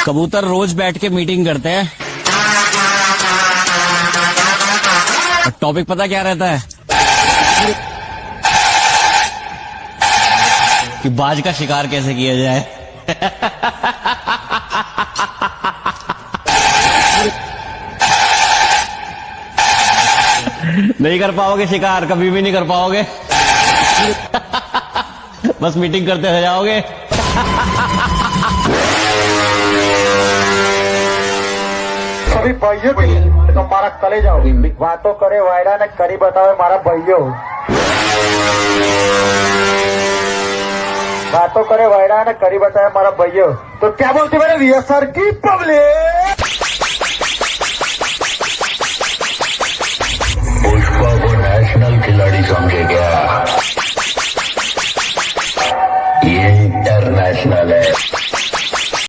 कबूतर रोज बैठ के मीटिंग करते हैं। टॉपिक पता क्या रहता है कि बाज का शिकार कैसे किया जाए। नहीं कर पाओगे शिकार, कभी भी नहीं कर पाओगे। बस मीटिंग करते रह जाओगे। कभी भाइयों की तो मारा कले जाओ, बातों करे वायदा ने करी बतावे मारा भाइयों, बातों करे वायदा ने करी बतावे मारा भाइयों। तो क्या बोलती मेरे वीएसआर की पब्लिक? पुष्पा को नेशनल खिलाड़ी समझे क्या? ये इंटरनेशनल है।